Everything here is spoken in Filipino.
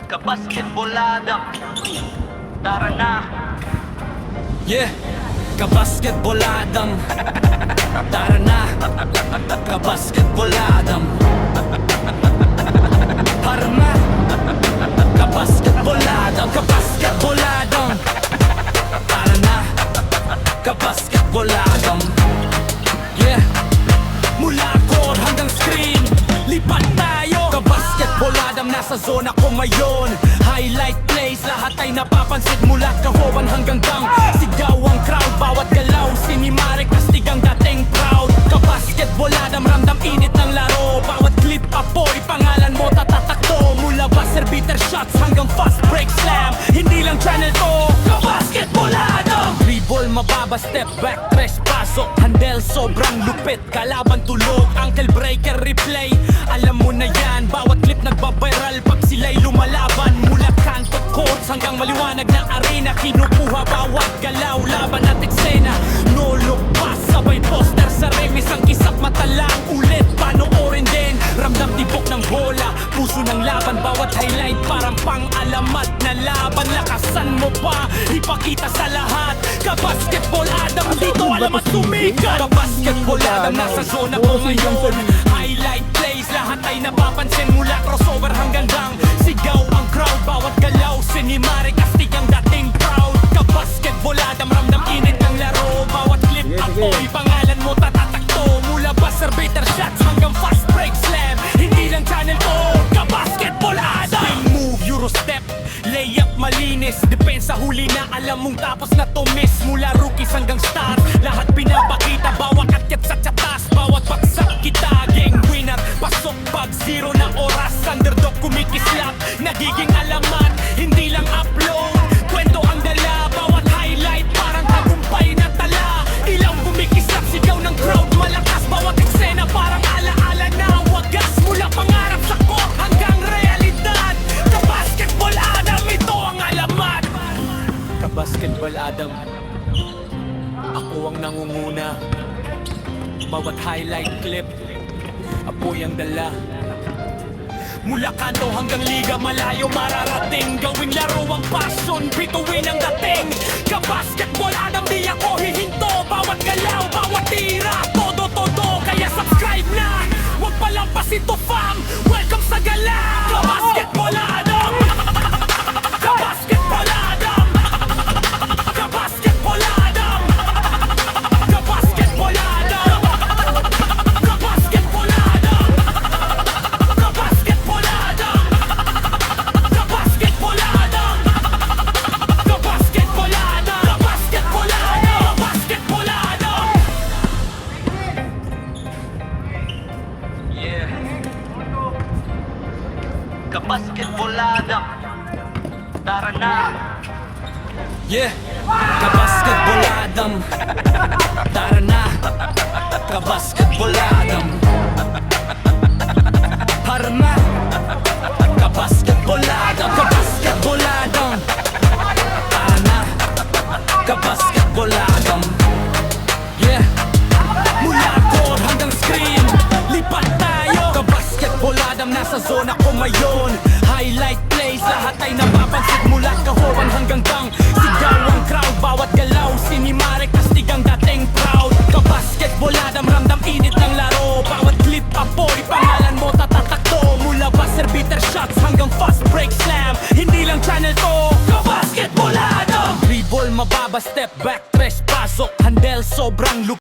Kabasketbolada, tara na. Yeah, kabasketboladam. Tara na, kabasketboladam. Tara na, kabasketboladam. Kabasketboladam. Tara na, kabasketboladam. Yeah, mula court hanggang screen, lipat tayo. Kabasketboladam, nasa zona ko ngayon. Highlight plays, lahat ay napapansin. Mula kahowan hanggang gang, sigaw ang crowd. Bawat galaw, sinimare, kastig ang dating proud. Kabasketboladam, ramdam init ng laro. Bawat clip, apoy, pangalan mo tatatakto. Mula buzzer beater shots hanggang fast break slam, hindi lang channel to. Kabasketboladam, dribble, mababa, step back, tres pasok. Handle, sobrang lupit, kalaban tulog. Ankle breaker, replay, alam mo na yan. Bawat clip nagbabiral pag sila'y lumalaban. Mula kanto courts hanggang maliwanag na arena, kinukuha bawat galaw, laban at eksena. No look pass, sabay poster sa ring. Isang kisap mata lang, ulit panoorin din. Ramdam tibok ng bola, puso ng laban. Bawat highlight parang pang-alamat na laban. Lakasan mo pa, ipakita sa lahat. Kabasketboladam, dito alam at sumikat. Kabasketboladam, nasa zona ko ngayon. Highlight plays, lahat ay napapansin. Mula crossover hanggang gang, sigaw ang crowd. Bawat galaw, sinimare, kastig ang dating proud. Kabasketboladam, ramdam init ng laro. Bawat clip, apoy, pangalan mo tatatakto. Mula buzzer beater shots hanggang fast break slam, hindi lang channel to. Kabasketboladam, spin move, euro step, layup malinis. Depensa huli na, alam mong tapos na to miss. Mula rookies hanggang stars, lahat pinapakita. Bawat akyat sa tsatas, bawat baksak kita. Gang winner, pasok pag zero na oras. Underdog kumikislap, nagiging alamat. Hindi lang upload, kwento ang dala. Bawat highlight parang tagumpay na tala. Ilang kumikislap, sigaw ng crowd malakas. Bawat eksena parang alaala na wagas. Mula pangarap sa court hanggang realidad. Kabasketboladam, ito ang alamat. Kabasketboladam, ako ang nangunguna. Bawat highlight clip, apoy ang dala. Mula kanto hanggang liga, malayo mararating. Gawing laro ang passion, bituin ang dating. Kabasketboladam, di ako hihinto. Bawat galaw, bawat tira, todo-todo. Kaya subscribe na, huwag palampas ito fam. Welcome sa gala. Kabasketboladam, kabasketboladam, kabasketboladam, kabasketboladam, kabasketboladam, kabasketboladam, kabasketboladam, kabasketboladam, kabasketboladam, kabasketboladam. Yeah, kabasketbolada, tara na. Yeah, kabasketboladam. Tara na, kabasketboladam. Tara na, kabasketboladam. Kabasketboladam. Tara na, kabasketboladam. Yeah, mula court hanggang screen, lipat tayo. Kabasketboladam, nasa zona ko ngayon. Highlight plays, lahat ay napapansin. Mula kahowan hanggang gang, sigaw ang crowd. Bawat galaw, sinimare, kastig ang dating proud. Kabasketboladam, ramdam init ng laro. Bawat clip, apoy, pangalan mo tatatakto. Mula buzzer beater shots hanggang fast break slam, hindi lang channel to. Kabasketboladam, dribble, mababa, step back, tres pasok. Handle, sobrang lupit.